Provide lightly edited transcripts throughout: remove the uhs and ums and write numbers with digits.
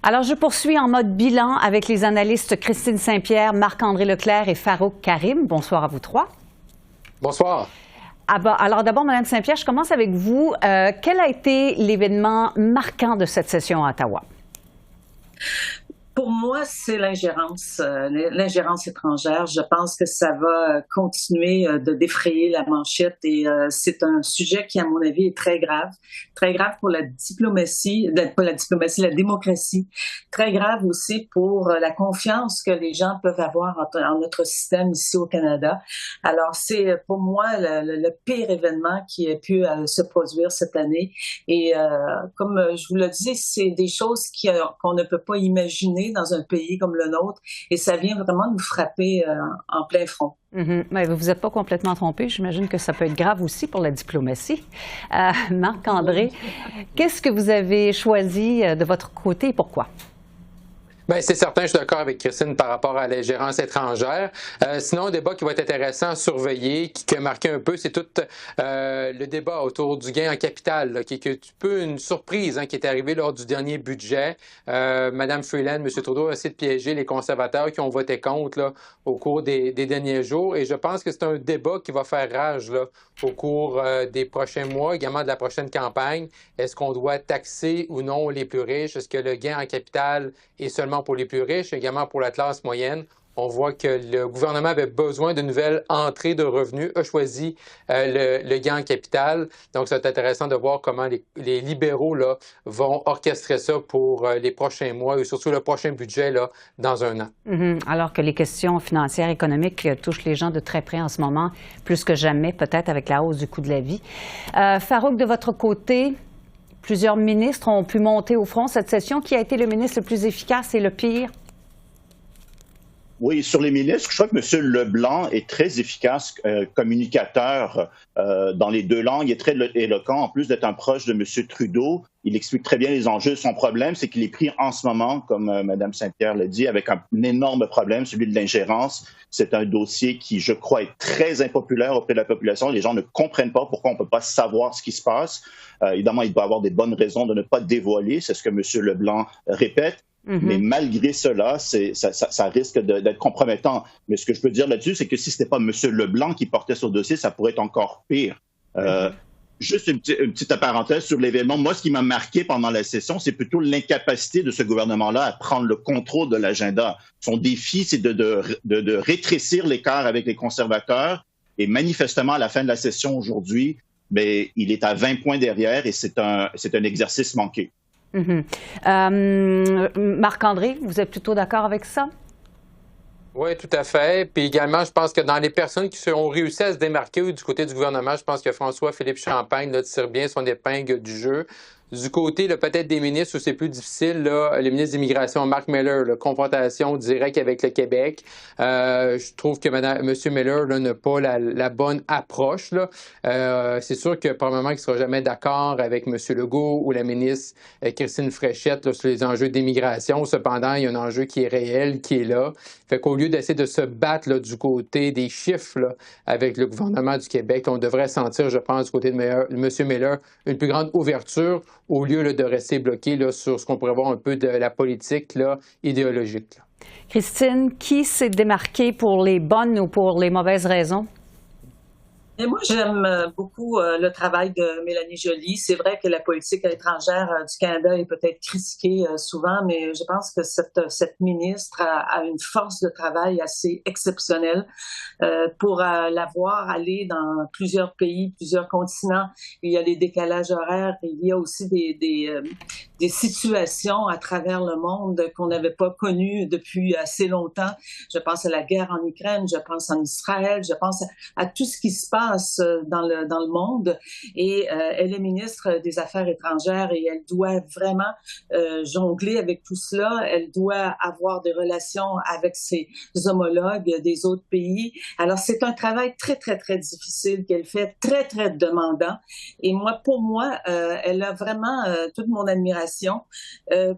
Alors, je poursuis en mode bilan avec les analystes Christine Saint-Pierre, Marc-André Leclerc et Farouk Karim. Bonsoir à vous trois. Bonsoir. Alors d'abord, Mme Saint-Pierre, je commence avec vous. Quel a été l'événement marquant de cette session à Ottawa? Pour moi, c'est l'ingérence étrangère. Je pense que ça va continuer de défrayer la manchette et c'est un sujet qui, à mon avis, est très grave pour la diplomatie, la démocratie, très grave aussi pour la confiance que les gens peuvent avoir en notre système ici au Canada. Alors, c'est pour moi le pire événement qui a pu se produire cette année et comme je vous le disais, c'est des choses qu'on ne peut pas imaginer dans un pays comme le nôtre, et ça vient vraiment nous frapper en plein front. Mais vous n'êtes pas complètement trompé. J'imagine que ça peut être grave aussi pour la diplomatie. Marc-André, qu'est-ce que vous avez choisi de votre côté et pourquoi? Bien, c'est certain, je suis d'accord avec Christine par rapport à l'ingérence étrangère. Sinon, un débat qui va être intéressant à surveiller, qui a marqué un peu, c'est tout le débat autour du gain en capital, là, qui est un peu une surprise qui est arrivée lors du dernier budget. Mme Freeland, M. Trudeau a essayé de piéger les conservateurs qui ont voté contre là, au cours des derniers jours. Et je pense que c'est un débat qui va faire rage là, au cours des prochains mois, également de la prochaine campagne. Est-ce qu'on doit taxer ou non les plus riches? Est-ce que le gain en capital est seulement pour les plus riches, également pour la classe moyenne? On voit que le gouvernement avait besoin de nouvelles entrées de revenus, a choisi le gain en capital. Donc, c'est intéressant de voir comment les libéraux là, vont orchestrer ça pour les prochains mois et surtout le prochain budget là, dans un an. Alors que les questions financières, économiques touchent les gens de très près en ce moment, plus que jamais, peut-être avec la hausse du coût de la vie. Farouk, de votre côté, plusieurs ministres ont pu monter au front cette session. Qui a été le ministre le plus efficace et le pire? Oui, sur les ministres, je crois que M. Leblanc est très efficace communicateur dans les deux langues. Il est très éloquent. En plus d'être un proche de M. Trudeau, il explique très bien les enjeux. Son problème, c'est qu'il est pris en ce moment, comme Mme Saint-Pierre l'a dit, avec un énorme problème, celui de l'ingérence. C'est un dossier qui, je crois, est très impopulaire auprès de la population. Les gens ne comprennent pas pourquoi on ne peut pas savoir ce qui se passe. Évidemment, il doit avoir des bonnes raisons de ne pas dévoiler. C'est ce que M. Leblanc répète. Mais malgré cela, ça risque d'être compromettant. Mais ce que je peux dire là-dessus, c'est que si ce n'était pas M. Leblanc qui portait ce dossier, ça pourrait être encore pire. Juste une petite parenthèse sur l'événement. Moi, ce qui m'a marqué pendant la session, c'est plutôt l'incapacité de ce gouvernement-là à prendre le contrôle de l'agenda. Son défi, c'est de rétrécir l'écart avec les conservateurs. Et manifestement, à la fin de la session aujourd'hui, il est à 20 points derrière et c'est un exercice manqué. Marc-André, vous êtes plutôt d'accord avec ça? Oui, tout à fait. Puis également, je pense que dans les personnes qui ont réussi à se démarquer du côté du gouvernement, je pense que François-Philippe Champagne là, tire bien son épingle du jeu. Du côté peut-être des ministres où c'est plus difficile, là, le ministre de l'Immigration, Mark Miller, là, confrontation directe avec le Québec. Je trouve que M. Miller n'a pas la bonne approche. Là. C'est sûr que probablement qu'il ne sera jamais d'accord avec M. Legault ou la ministre Christine Fréchette là, sur les enjeux d'immigration. Cependant, il y a un enjeu qui est réel, qui est là. Fait qu'au lieu d'essayer de se battre là, du côté des chiffres là, avec le gouvernement du Québec, on devrait sentir, je pense, du côté de M. Miller, une plus grande ouverture au lieu là, de rester bloqué là, sur ce qu'on pourrait voir un peu de la politique là, idéologique. Là. Christine, qui s'est démarqué pour les bonnes ou pour les mauvaises raisons? Et moi, j'aime beaucoup le travail de Mélanie Joly. C'est vrai que la politique étrangère du Canada est peut-être critiquée souvent, mais je pense que cette ministre a une force de travail assez exceptionnelle pour la voir aller dans plusieurs pays, plusieurs continents. Il y a des décalages horaires, il y a aussi des situations à travers le monde qu'on n'avait pas connues depuis assez longtemps. Je pense à la guerre en Ukraine, je pense en Israël, je pense à tout ce qui se passe dans le monde et elle est ministre des Affaires étrangères et elle doit vraiment jongler avec tout cela. Elle doit avoir des relations avec ses homologues des autres pays. Alors, c'est un travail très, très, très difficile qu'elle fait, très, très demandant. Et moi, pour moi, elle a vraiment toute mon admiration d'immigration.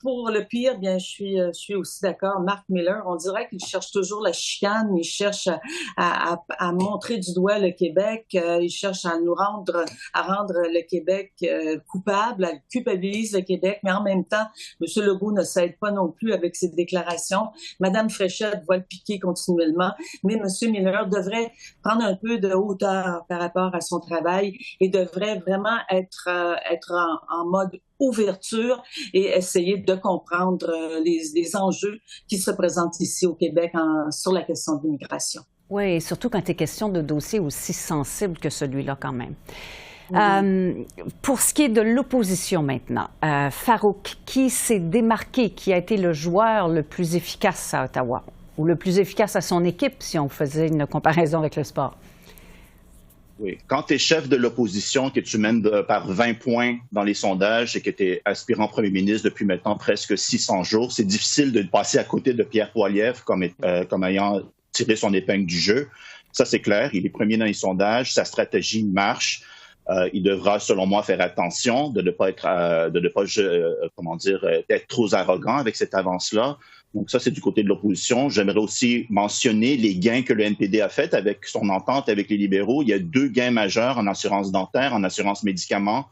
Pour le pire, bien, je suis aussi d'accord. Marc Miller, on dirait qu'il cherche toujours la chicane, il cherche à montrer du doigt le Québec, il cherche à rendre le Québec coupable, à culpabiliser le Québec, mais en même temps, M. Legault ne s'aide pas non plus avec ses déclarations. Mme Fréchette va le piquer continuellement, mais M. Miller devrait prendre un peu de hauteur par rapport à son travail et devrait vraiment être en mode ouverture et essayer de comprendre les enjeux qui se présentent ici au Québec sur la question de l'immigration. Oui, et surtout quand il est question de dossiers aussi sensibles que celui-là quand même. Pour ce qui est de l'opposition maintenant, Farrokh, qui s'est démarqué, qui a été le joueur le plus efficace à Ottawa, ou le plus efficace à son équipe, si on faisait une comparaison avec le sport? Oui. Quand tu es chef de l'opposition, que tu mènes par 20 points dans les sondages et que tu es aspirant premier ministre depuis maintenant presque 600 jours, c'est difficile de passer à côté de Pierre Poilievre comme ayant tiré son épingle du jeu. Ça, c'est clair. Il est premier dans les sondages. Sa stratégie marche. Il devra, selon moi, faire attention de ne pas être trop arrogant avec cette avance-là. Donc ça, c'est du côté de l'opposition. J'aimerais aussi mentionner les gains que le NPD a fait avec son entente avec les libéraux. Il y a 2 gains majeurs en assurance dentaire, en assurance médicaments,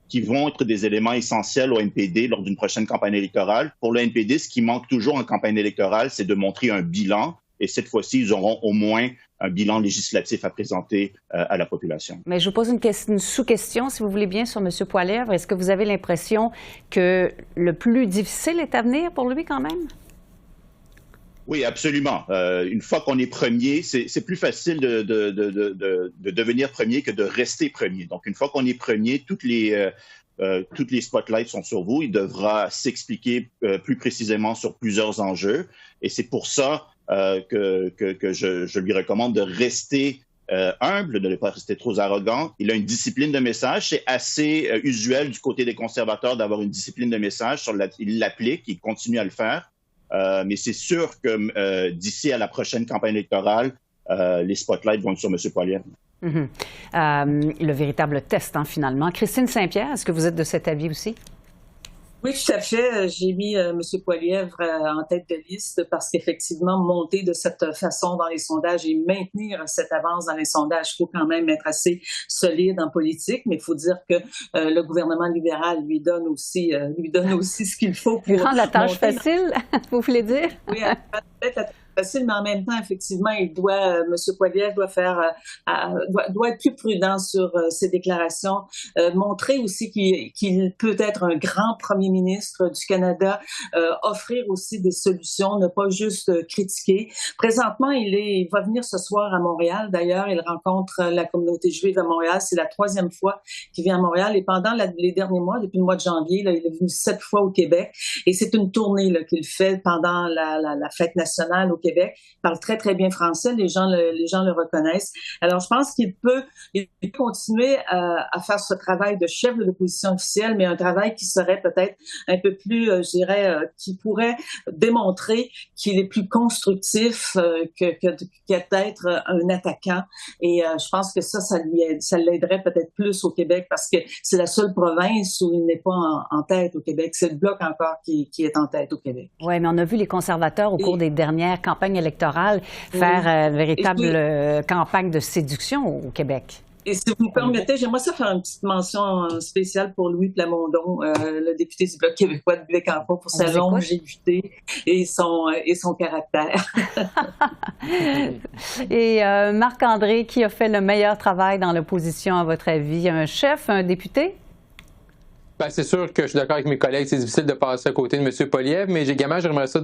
qui vont être des éléments essentiels au NPD lors d'une prochaine campagne électorale. Pour le NPD, ce qui manque toujours en campagne électorale, c'est de montrer un bilan. Et cette fois-ci, ils auront au moins un bilan législatif à présenter à la population. Mais je vous pose une sous-question, si vous voulez bien, sur M. Poilievre. Est-ce que vous avez l'impression que le plus difficile est à venir pour lui quand même? Oui, absolument. Une fois qu'on est premier, c'est plus facile de devenir premier que de rester premier. Donc, une fois qu'on est premier, toutes les spotlights sont sur vous. Il devra s'expliquer plus précisément sur plusieurs enjeux. Et c'est pour ça que je lui recommande de rester humble, de ne pas rester trop arrogant. Il a une discipline de message. C'est assez usuel du côté des conservateurs d'avoir une discipline de message. Il l'applique, il continue à le faire. Mais c'est sûr que d'ici à la prochaine campagne électorale, les spotlights vont être sur M. Poilievre. Le véritable test, finalement. Christine Saint-Pierre, est-ce que vous êtes de cet avis aussi? Oui, tout à fait. J'ai mis M. Poilievre en tête de liste parce qu'effectivement, monter de cette façon dans les sondages et maintenir cette avance dans les sondages, il faut quand même être assez solide en politique, mais il faut dire que le gouvernement libéral lui donne aussi ce qu'il faut pour... Lui rendre la tâche facile, vous voulez dire? Oui, peut-être la tâche facile, mais en même temps, effectivement, M. Poilievre doit être plus prudent sur ses déclarations, montrer aussi qu'il peut être un grand premier ministre du Canada, offrir aussi des solutions, ne pas juste critiquer. Présentement, il va venir ce soir à Montréal. D'ailleurs, il rencontre la communauté juive à Montréal. C'est la 3e fois qu'il vient à Montréal. Et pendant les derniers mois, depuis le mois de janvier, il est venu 7 fois au Québec. Et c'est une tournée qu'il fait pendant la fête nationale au Québec. Il parle très, très bien français. Les gens le reconnaissent. Alors, je pense qu'il peut continuer à faire ce travail de chef de l'opposition officielle, mais un travail qui serait peut-être un peu plus, qui pourrait démontrer qu'il est plus constructif qu'être un attaquant. Et je pense que ça l'aiderait peut-être plus au Québec parce que c'est la seule province où il n'est pas en tête au Québec. C'est le Bloc encore qui est en tête au Québec. Oui, mais on a vu les conservateurs au cours des dernières campagnes électorales faire véritable campagne de séduction au Québec. Et si vous me permettez, j'aimerais ça faire une petite mention spéciale pour Louis Plamondon, le député du Bloc québécois de Bécancour, pour sa longévité et son caractère. Et Marc-André, qui a fait le meilleur travail dans l'opposition, à votre avis? Un chef, un député? Ben, c'est sûr que je suis d'accord avec mes collègues, c'est difficile de passer à côté de M. Poilievre, mais j'aimerais ça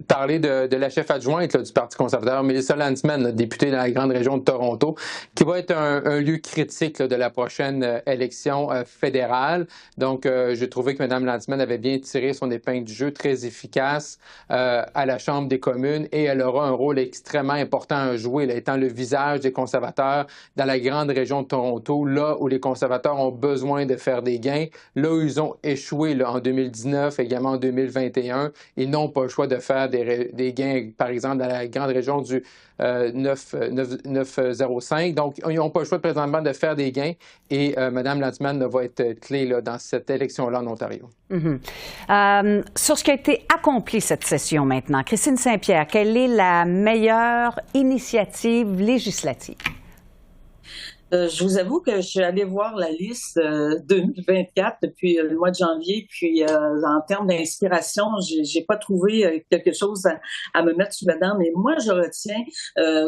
parler de la chef adjointe du Parti conservateur, Melissa Lantsman, députée dans la grande région de Toronto, qui va être un lieu critique de la prochaine élection fédérale. Donc, j'ai trouvé que Mme Lantsman avait bien tiré son épingle du jeu, très efficace à la Chambre des communes, et elle aura un rôle extrêmement important à jouer, là, étant le visage des conservateurs dans la grande région de Toronto, là où les conservateurs ont besoin de faire des gains, là où eux, ils ont échoué là, en 2019, également en 2021. Ils n'ont pas le choix de faire des gains, par exemple, dans la grande région du 905. Donc, ils n'ont pas le choix présentement de faire des gains. Et Mme Landsman va être clé là, dans cette élection-là en Ontario. Sur ce qui a été accompli cette session maintenant, Christine Saint-Pierre, quelle est la meilleure initiative législative? Je vous avoue que je suis allée voir la liste 2024 depuis le mois de janvier, puis en termes d'inspiration, j'ai pas trouvé quelque chose à me mettre sous la dent, mais moi je retiens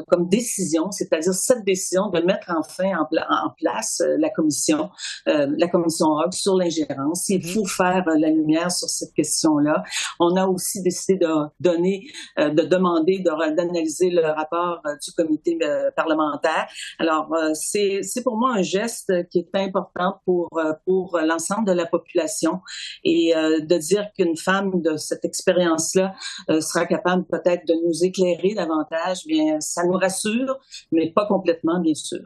comme décision, c'est-à-dire cette décision de mettre enfin en place la commission Hogg sur l'ingérence. Il faut faire la lumière sur cette question-là. On a aussi décidé d'analyser le rapport du comité parlementaire. Alors c'est pour moi un geste qui est important pour l'ensemble de la population et de dire qu'une femme de cette expérience-là sera capable peut-être de nous éclairer davantage, bien ça nous rassure, mais pas complètement, bien sûr.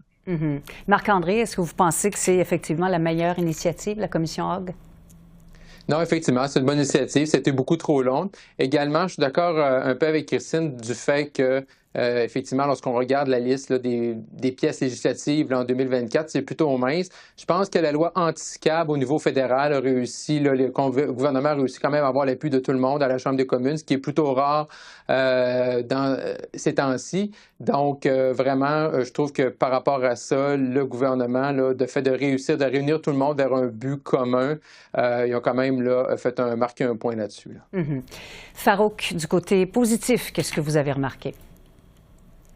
Marc-André, est-ce que vous pensez que c'est effectivement la meilleure initiative, la commission Hogg? Non, effectivement, c'est une bonne initiative. C'était beaucoup trop long. Également, je suis d'accord un peu avec Christine du fait que effectivement, lorsqu'on regarde la liste là, des pièces législatives là, en 2024, c'est plutôt mince. Je pense que la loi anti-SCAB au niveau fédéral a réussi, là, le gouvernement a réussi quand même à avoir l'appui de tout le monde à la Chambre des communes, ce qui est plutôt rare dans ces temps-ci. Donc, vraiment, je trouve que par rapport à ça, le gouvernement, là, de fait de réussir, de réunir tout le monde vers un but commun, ils ont quand même là, marqué un point là-dessus. Là. Farouk, du côté positif, qu'est-ce que vous avez remarqué?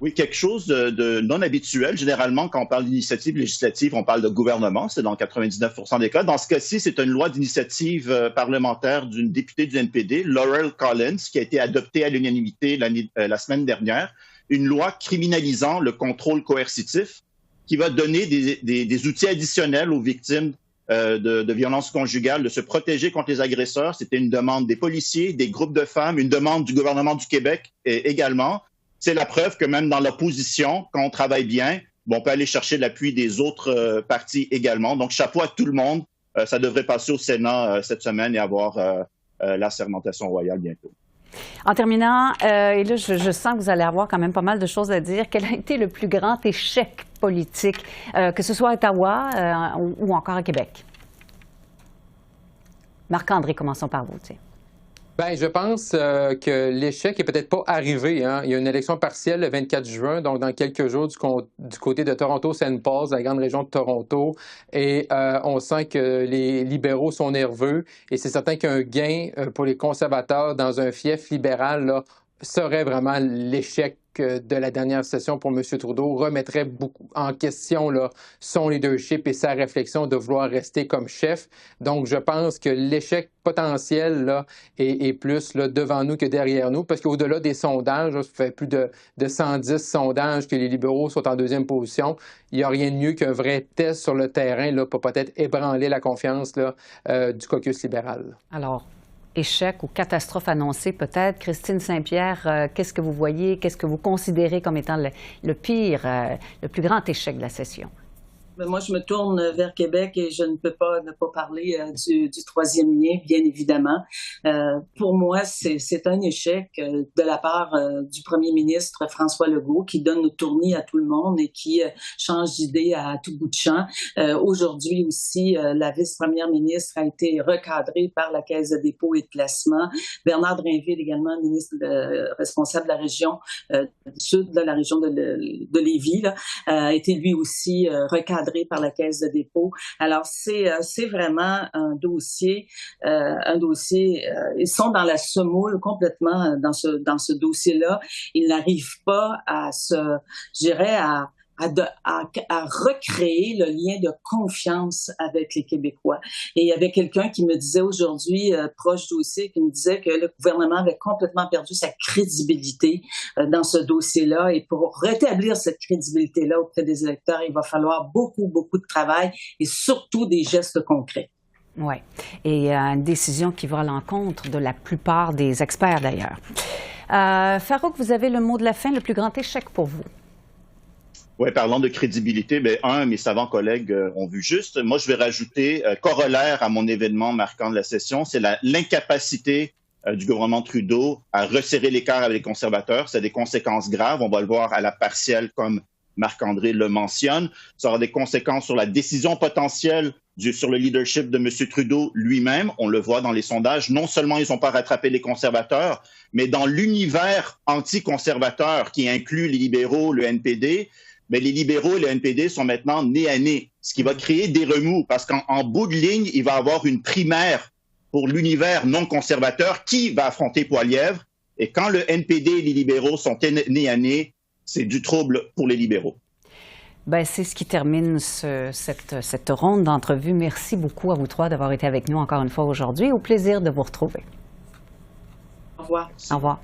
Oui, quelque chose de non habituel. Généralement, quand on parle d'initiative législative, on parle de gouvernement. C'est dans 99% des cas. Dans ce cas-ci, c'est une loi d'initiative parlementaire d'une députée du NPD, Laurel Collins, qui a été adoptée à l'unanimité la semaine dernière. Une loi criminalisant le contrôle coercitif qui va donner des outils additionnels aux victimes de violences conjugales, de se protéger contre les agresseurs. C'était une demande des policiers, des groupes de femmes, une demande du gouvernement du Québec également. C'est la preuve que même dans l'opposition, quand on travaille bien, on peut aller chercher l'appui des autres partis également. Donc, chapeau à tout le monde. Ça devrait passer au Sénat cette semaine et avoir la sermentation royale bientôt. En terminant, et là, je sens que vous allez avoir quand même pas mal de choses à dire. Quel a été le plus grand échec politique, que ce soit à Ottawa ou encore à Québec? Marc-André, commençons par vous. T'sais. Bien, je pense que l'échec n'est peut-être pas arrivé. Hein. Il y a une élection partielle le 24 juin, donc dans quelques jours du côté de Toronto-Saint Paul, la grande région de Toronto. Et on sent que les libéraux sont nerveux. Et c'est certain qu'un gain pour les conservateurs dans un fief libéral là, serait vraiment l'échec de la dernière session pour M. Trudeau, remettrait beaucoup en question là, son leadership et sa réflexion de vouloir rester comme chef. Donc, je pense que l'échec potentiel là, est plus là, devant nous que derrière nous, parce qu'au-delà des sondages, là, ça fait plus de 110 sondages que les libéraux sont en deuxième position. Il n'y a rien de mieux qu'un vrai test sur le terrain là, pour peut-être ébranler la confiance là, du caucus libéral. Alors, échec ou catastrophe annoncée peut-être. Christine Saint-Pierre, qu'est-ce que vous voyez, qu'est-ce que vous considérez comme étant le pire, le plus grand échec de la session? Moi, je me tourne vers Québec et je ne peux pas ne pas parler du troisième lien, bien évidemment. Pour moi, c'est un échec de la part du premier ministre François Legault qui donne le tournis à tout le monde et qui change d'idée à tout bout de champ. Aujourd'hui aussi, la vice-première ministre a été recadrée par la Caisse de dépôt et de placement. Bernard Drinville, également ministre responsable de la région du sud, de la région de Lévis, là, a été lui aussi recadré par la Caisse de dépôt. Alors, c'est vraiment un dossier, ils sont dans la semoule complètement dans ce dossier-là. Ils n'arrivent pas à recréer le lien de confiance avec les Québécois. Et il y avait quelqu'un qui me disait aujourd'hui, proche du dossier, qui me disait que le gouvernement avait complètement perdu sa crédibilité dans ce dossier-là. Et pour rétablir cette crédibilité-là auprès des électeurs, il va falloir beaucoup, beaucoup de travail et surtout des gestes concrets. Oui, et une décision qui va à l'encontre de la plupart des experts d'ailleurs. Farouk, vous avez le mot de la fin, le plus grand échec pour vous? Oui, parlant de crédibilité, mes savants collègues ont vu juste. Moi, je vais rajouter, corollaire à mon événement marquant de la session, c'est l'incapacité du gouvernement Trudeau à resserrer l'écart avec les conservateurs. Ça a des conséquences graves. On va le voir à la partielle, comme Marc-André le mentionne. Ça aura des conséquences sur la décision potentielle sur le leadership de M. Trudeau lui-même. On le voit dans les sondages. Non seulement ils n'ont pas rattrapé les conservateurs, mais dans l'univers anti-conservateur qui inclut les libéraux, le NPD, les libéraux et le NPD sont maintenant nez à nez, ce qui va créer des remous parce qu'en bout de ligne, il va y avoir une primaire pour l'univers non conservateur qui va affronter Poilievre. Et quand le NPD et les libéraux sont nez à nez, c'est du trouble pour les libéraux. C'est ce qui termine cette ronde d'entrevue. Merci beaucoup à vous trois d'avoir été avec nous encore une fois aujourd'hui. Au plaisir de vous retrouver. Au revoir. Au revoir.